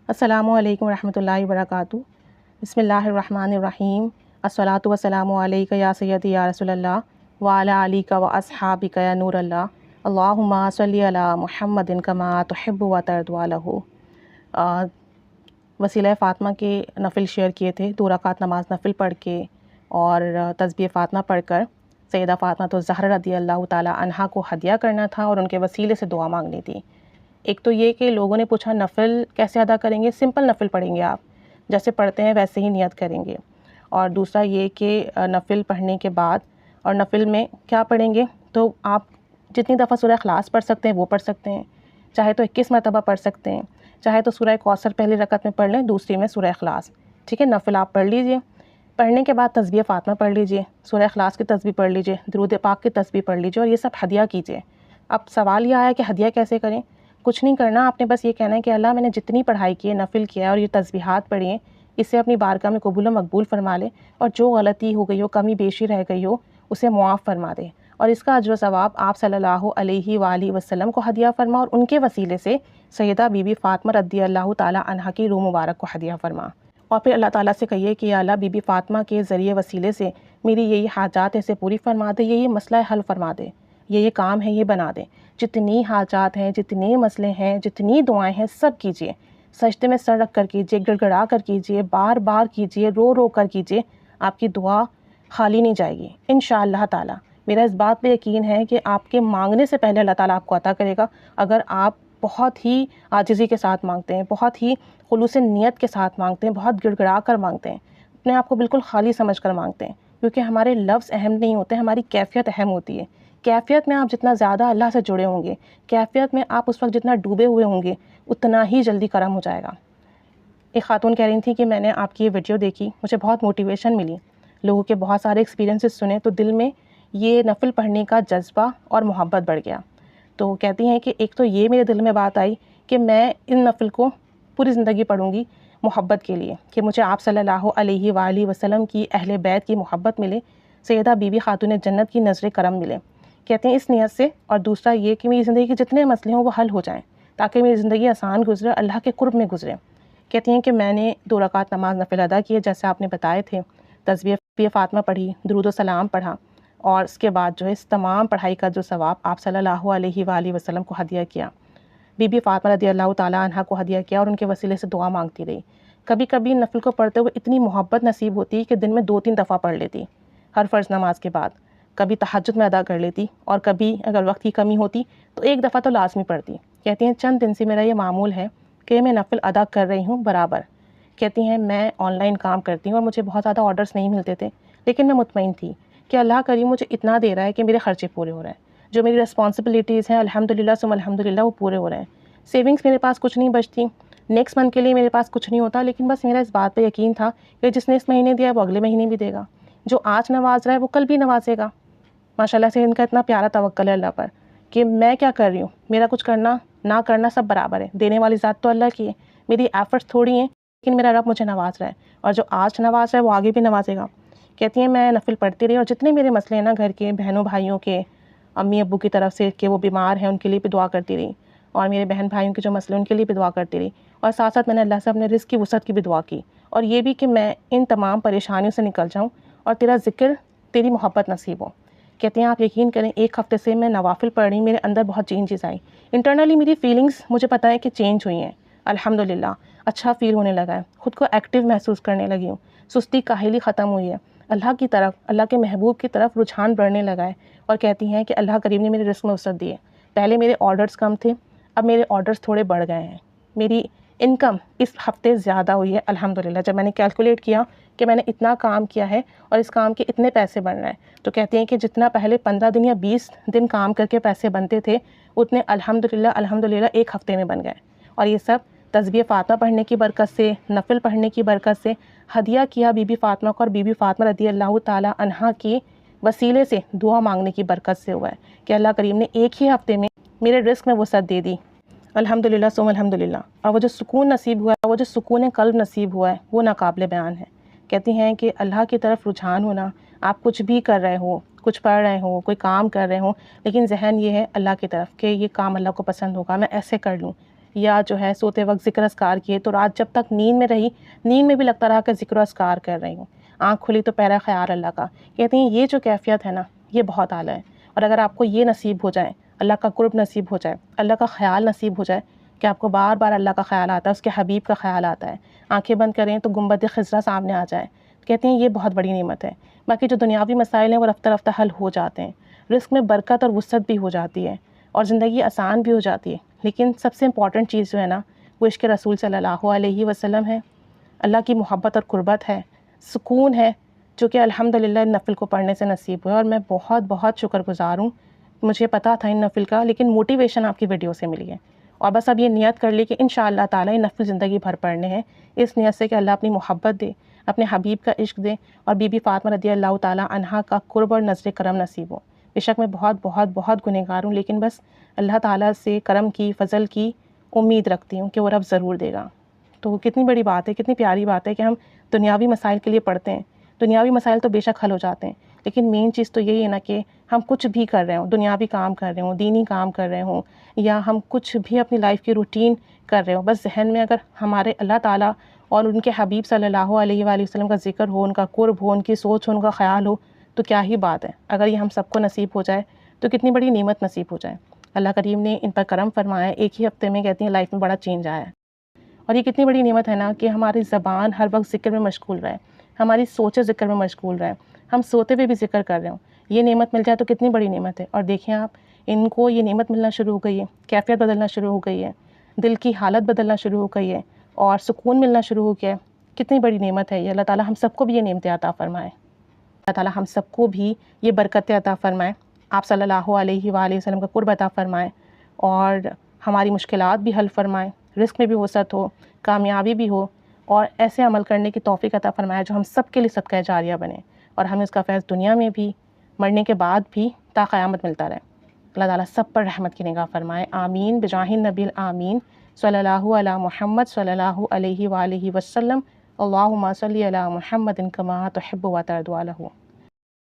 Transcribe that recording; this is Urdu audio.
السلام علیکم ورحمۃ اللہ وبرکاتہ۔ بسم اللہ الرحمن الرحیم۔ الصلاۃ والسلام علیک یا سیدی یا رسول اللہ وعلی آلک و اصحابک یا نور اللہ، اللہم صلی علی محمد کما تحب و ترضی عنہ۔ وسیلہ فاطمہ کے نفل شیئر کیے تھے، 2 رکعت نماز نفل پڑھ کے اور تسبیح فاطمہ پڑھ کر سیدہ فاطمہ الزہرا رضی اللہ تعالی عنہا کو ہدیہ کرنا تھا اور ان کے وسیلے سے دعا مانگنی تھی۔ ایک تو یہ کہ لوگوں نے پوچھا نفل کیسے ادا کریں گے؟ سمپل نفل پڑھیں گے، آپ جیسے پڑھتے ہیں ویسے ہی نیت کریں گے۔ اور دوسرا یہ کہ نفل پڑھنے کے بعد اور نفل میں کیا پڑھیں گے، تو آپ جتنی دفعہ سورہ اخلاص پڑھ سکتے ہیں وہ پڑھ سکتے ہیں، چاہے تو 21 مرتبہ پڑھ سکتے ہیں، چاہے تو سورہ کوثر پہلی رکعت میں پڑھ لیں، دوسری میں سورہ اخلاص، ٹھیک ہے۔ نفل آپ پڑھ لیجئے، پڑھنے کے بعد تسبیح فاطمہ پڑھ لیجئے، سورہ اخلاص کی تسبیح پڑھ لیجئے، درود پاک کی تسبیح پڑھ لیجئے اور یہ سب ہدیہ کیجئے۔ اب سوال یہ آیا کہ ہدیہ کیسے کریں؟ کچھ نہیں کرنا، آپ نے بس یہ کہنا ہے کہ اللہ میں نے جتنی پڑھائی کی ہے، نفل کیا ہے اور یہ تسبیحات پڑھی ہیں، اسے اپنی بارگاہ میں قبول و مقبول فرما لے، اور جو غلطی ہو گئی ہو، کمی بیشی رہ گئی ہو، اسے معاف فرما دے، اور اس کا اجر و ثواب آپ صلی اللہ علیہ وآلہ وسلم کو ہدیہ فرما، اور ان کے وسیلے سے سیدہ بی بی فاطمہ رضی اللہ تعالی عنہا کی روح مبارک کو ہدیہ فرما۔ اور پھر اللہ تعالیٰ سے کہیے کہ یا اللہ بی بی فاطمہ کے ذریعے وسیلے سے میری یہ حاجات ایسے پوری فرما دے، یہ مسئلہ حل فرما دے، یہ کام ہے یہ بنا دے، جتنی حاجات ہیں، جتنے مسئلے ہیں، جتنی دعائیں ہیں، سب کیجئے، سجدے میں سر رکھ کر کیجئے، گڑ گڑا کر کیجئے، بار بار کیجئے، رو رو کر کیجئے، آپ کی دعا خالی نہیں جائے گی انشاءاللہ تعالی۔ میرا اس بات پہ یقین ہے کہ آپ کے مانگنے سے پہلے اللہ تعالیٰ آپ کو عطا کرے گا، اگر آپ بہت ہی عاجزی کے ساتھ مانگتے ہیں، بہت ہی خلوص نیت کے ساتھ مانگتے ہیں، بہت گڑ گڑا کر مانگتے ہیں، اپنے آپ کو بالکل خالی سمجھ کر مانگتے ہیں، کیونکہ ہمارے لفظ اہم نہیں ہوتے، ہماری کیفیت اہم ہوتی ہے۔ کیفیت میں آپ جتنا زیادہ اللہ سے جڑے ہوں گے، کیفیت میں آپ اس وقت جتنا ڈوبے ہوئے ہوں گے، اتنا ہی جلدی کرم ہو جائے گا۔ ایک خاتون کہہ رہی تھی کہ میں نے آپ کی یہ ویڈیو دیکھی، مجھے بہت موٹیویشن ملی، لوگوں کے بہت سارے ایکسپیرینسز سنے تو دل میں یہ نفل پڑھنے کا جذبہ اور محبت بڑھ گیا۔ تو کہتی ہیں کہ ایک تو یہ میرے دل میں بات آئی کہ میں ان نفل کو پوری زندگی پڑھوں گی محبت کے لیے، کہ مجھے آپ صلی اللہ علیہ وآلہ وسلم کی، اہل بیت کی محبت ملے، سیدہ بی بی خاتون جنت کی نظر کرم ملے، کہتے ہیں اس نیت سے۔ اور دوسرا یہ کہ میری زندگی کے جتنے مسئلے ہوں وہ حل ہو جائیں، تاکہ میری زندگی آسان گزرے، اللہ کے قرب میں گزرے۔ کہتی ہیں کہ میں نے 2 رکعت نماز نفل ادا کیے جیسے آپ نے بتائے تھے، تسبیح فاطمہ پڑھی، درود و سلام پڑھا، اور اس کے بعد جو ہے اس تمام پڑھائی کا جو ثواب آپ صلی اللہ علیہ وآلہ وسلم کو ہدیہ کیا، بی بی فاطمہ رضی اللہ تعالی عنہا کو ہدیہ کیا، اور ان کے وسیلے سے دعا مانگتی رہی۔ کبھی کبھی نفل کو پڑھتے ہوئے اتنی محبت نصیب ہوتی کہ دن میں 2-3 دفعہ پڑھ لیتی، ہر فرض نماز کے بعد، کبھی تہجد میں ادا کر لیتی، اور کبھی اگر وقت کی کمی ہوتی تو 1 دفعہ تو لازمی پڑھتی۔ کہتی ہیں چند دن سے میرا یہ معمول ہے کہ میں نفل ادا کر رہی ہوں برابر۔ کہتی ہیں میں آن لائن کام کرتی ہوں اور مجھے بہت زیادہ آرڈرز نہیں ملتے تھے، لیکن میں مطمئن تھی کہ اللہ کریم مجھے اتنا دے رہا ہے کہ میرے خرچے پورے ہو رہے ہیں، جو میری رسپانسبلٹیز ہیں الحمدللہ ثم الحمدللہ وہ پورے ہو رہے ہیں۔ سیونگز میرے پاس کچھ نہیں بچتی، نیکسٹ منتھ کے لیے میرے پاس کچھ نہیں ہوتا، لیکن بس میرا اس بات پہ یقین تھا کہ جس نے اس مہینے دیا وہ اگلے مہینے بھی دے گا، جو آج نواز رہا ہے وہ کل بھی نوازے گا۔ ماشاءاللہ سے ان کا اتنا پیارا توکل ہے اللہ پر کہ میں کیا کر رہی ہوں، میرا کچھ کرنا نہ کرنا سب برابر ہے، دینے والی ذات تو اللہ کی ہے، میری ایفرٹس تھوڑی ہیں لیکن میرا رب مجھے نواز رہا ہے، اور جو آج نواز رہا ہے وہ آگے بھی نوازے گا۔ کہتی ہیں میں نفل پڑھتی رہی، اور جتنے میرے مسئلے ہیں نا گھر کے، بہنوں بھائیوں کے، امی ابو کی طرف سے کہ وہ بیمار ہیں ان کے لیے بھی دعا کرتی رہی، اور میرے بہن بھائیوں کے جو مسئلے ان کے لیے بھی دعا کرتی رہی، اور ساتھ ساتھ میں نے اللہ سے اپنے رزق کی وسعت کی بھی دعا کی، اور یہ بھی کہ میں ان تمام پریشانیوں سے نکل جاؤں اور تیرا ذکر، تیری محبت نصیب ہو۔ کہتے ہیں آپ یقین کریں 1 ہفتے سے میں نوافل پڑھ رہی، میرے اندر بہت چینجز آئی، انٹرنلی میری فیلنگز مجھے پتہ ہے کہ چینج ہوئی ہیں، الحمدللہ اچھا فیل ہونے لگا ہے، خود کو ایکٹیو محسوس کرنے لگی ہوں، سستی کاہلی ختم ہوئی ہے، اللہ کی طرف، اللہ کے محبوب کی طرف رجحان بڑھنے لگا ہے۔ اور کہتی ہیں کہ اللہ کریم نے میرے رزق میں وسعت دی ہے، پہلے میرے آرڈرز کم تھے، اب میرے آرڈرز تھوڑے بڑھ گئے ہیں، میری انکم اس ہفتے زیادہ ہوئی ہے الحمدللہ۔ جب میں نے کیلکولیٹ کیا کہ میں نے اتنا کام کیا ہے اور اس کام کے اتنے پیسے بن رہے ہیں، تو کہتی ہیں کہ جتنا پہلے 15 دن یا 20 دن کام کر کے پیسے بنتے تھے، اتنے الحمدللہ 1 ہفتے میں بن گئے، اور یہ سب تسبیح فاطمہ پڑھنے کی برکت سے، نفل پڑھنے کی برکت سے، ہدیہ کیا بی بی فاطمہ کو اور بی بی فاطمہ رضی اللہ تعالی عنہا کی وسیلے سے دعا مانگنے کی برکت سے ہوا ہے کہ اللہ کریم نے 1 ہی ہفتے میں میرے رزق میں وسعت دے دی، الحمدللہ ثم الحمدللہ۔ اور وہ جو سکون نصیب ہوا ہے، وہ جو سکون قلب نصیب ہوا ہے، وہ ناقابل بیان ہے۔ کہتی ہیں کہ اللہ کی طرف رجحان ہونا، آپ کچھ بھی کر رہے ہو، کچھ پڑھ رہے ہو، کوئی کام کر رہے ہو، لیکن ذہن یہ ہے اللہ کی طرف کہ یہ کام اللہ کو پسند ہوگا، میں ایسے کر لوں، یا جو ہے سوتے وقت ذکر اذکار کیے تو رات جب تک نیند میں رہی، نیند میں بھی لگتا رہا کہ ذکر و اذکار کر رہی ہوں، آنکھ کھلی تو پہلا خیال اللہ کا۔ کہتی ہیں یہ جو کیفیت ہے نا، یہ بہت اعلیٰ ہے، اور اگر آپ کو یہ نصیب ہو جائے، اللہ کا قرب نصیب ہو جائے، اللہ کا خیال نصیب ہو جائے کہ آپ کو بار بار اللہ کا خیال آتا ہے، اس کے حبیب کا خیال آتا ہے، آنکھیں بند کریں تو گنبد خضرا سامنے آ جائے، کہتے ہیں یہ بہت بڑی نعمت ہے۔ باقی جو دنیاوی مسائل ہیں وہ رفتہ رفتہ حل ہو جاتے ہیں، رزق میں برکت اور وسعت بھی ہو جاتی ہے، اور زندگی آسان بھی ہو جاتی ہے۔ لیکن سب سے امپورٹنٹ چیز جو ہے نا، وہ عشق رسول صلی اللہ علیہ وسلم ہے، اللہ کی محبت اور قربت ہے، سکون ہے، جو کہ الحمدللہ ان نفل کو پڑھنے سے نصیب ہوا، اور میں بہت بہت شکر گزار ہوں۔ مجھے پتہ تھا ان نفل کا، لیکن موٹیویشن آپ کی ویڈیو سے ملی ہے، اور بس اب یہ نیت کر لی کہ انشاءاللہ تعالیٰ یہ نفل زندگی بھر پڑھنے ہیں، اس نیت سے کہ اللہ اپنی محبت دے، اپنے حبیب کا عشق دے، اور بی بی فاطمہ رضی اللہ تعالیٰ عنہا کا قرب اور نظر کرم نصیب ہو۔ بے شک میں بہت بہت بہت گنہگار ہوں، لیکن بس اللہ تعالیٰ سے کرم کی، فضل کی امید رکھتی ہوں کہ وہ رب ضرور دے گا۔ تو کتنی بڑی بات ہے، کتنی پیاری بات ہے کہ ہم دنیاوی مسائل کے لیے پڑھتے ہیں۔ دنیاوی مسائل تو بے شک حل ہو جاتے ہیں، لیکن مین چیز تو یہی ہے نا کہ ہم کچھ بھی کر رہے ہوں، دنیاوی کام کر رہے ہوں، دینی کام کر رہے ہوں، یا ہم کچھ بھی اپنی لائف کی روٹین کر رہے ہوں، بس ذہن میں اگر ہمارے اللہ تعالیٰ اور ان کے حبیب صلی اللہ علیہ وآلہ وسلم کا ذکر ہو، ان کا قرب ہو، ان کی سوچ ہو، ان کا خیال ہو، تو کیا ہی بات ہے۔ اگر یہ ہم سب کو نصیب ہو جائے تو کتنی بڑی نعمت نصیب ہو جائے۔ اللہ کریم نے ان پر کرم فرمایا ہے، ایک ہی ہفتے میں کہتی ہیں لائف میں بڑا چینج آیا ہے، اور یہ کتنی بڑی نعمت ہے نا کہ ہماری زبان ہر وقت ذکر میں مشغول رہے، ہماری سوچیں ذکر میں مشغول رہیں، ہم سوتے ہوئے بھی ذکر کر رہے ہوں۔ یہ نعمت مل جائے تو کتنی بڑی نعمت ہے۔ اور دیکھیں آپ، ان کو یہ نعمت ملنا شروع ہو گئی ہے، کیفیت بدلنا شروع ہو گئی ہے، دل کی حالت بدلنا شروع ہو گئی ہے، اور سکون ملنا شروع ہو گیا ہے۔ کتنی بڑی نعمت ہے یہ۔ اللہ تعالیٰ ہم سب کو بھی یہ نعمتیں عطا فرمائے، اللہ تعالیٰ ہم سب کو بھی یہ برکتیں عطا فرمائے، آپ صلی اللہ علیہ وآلہ وسلم کا قرب عطا فرمائے، اور ہماری مشکلات بھی حل فرمائے، رزق میں بھی وسعت ہو، کامیابی بھی ہو، اور ایسے عمل کرنے کی توفیق عطا فرمائے جو ہم سب کے لیے صدقہ جاریہ بنے، اور ہمیں اس کا فیض دنیا میں بھی، مرنے کے بعد بھی تا قیامت ملتا رہے۔ اللہ تعالیٰ سب پر رحمت کی نگاہ فرمائے، آمین بجاہ النبی الآمین، صلی اللہ علی محمد صلی اللہ علیہ وآلہ وسلم، اللہم صلی علی محمد کما تحب و ترضی عنہ۔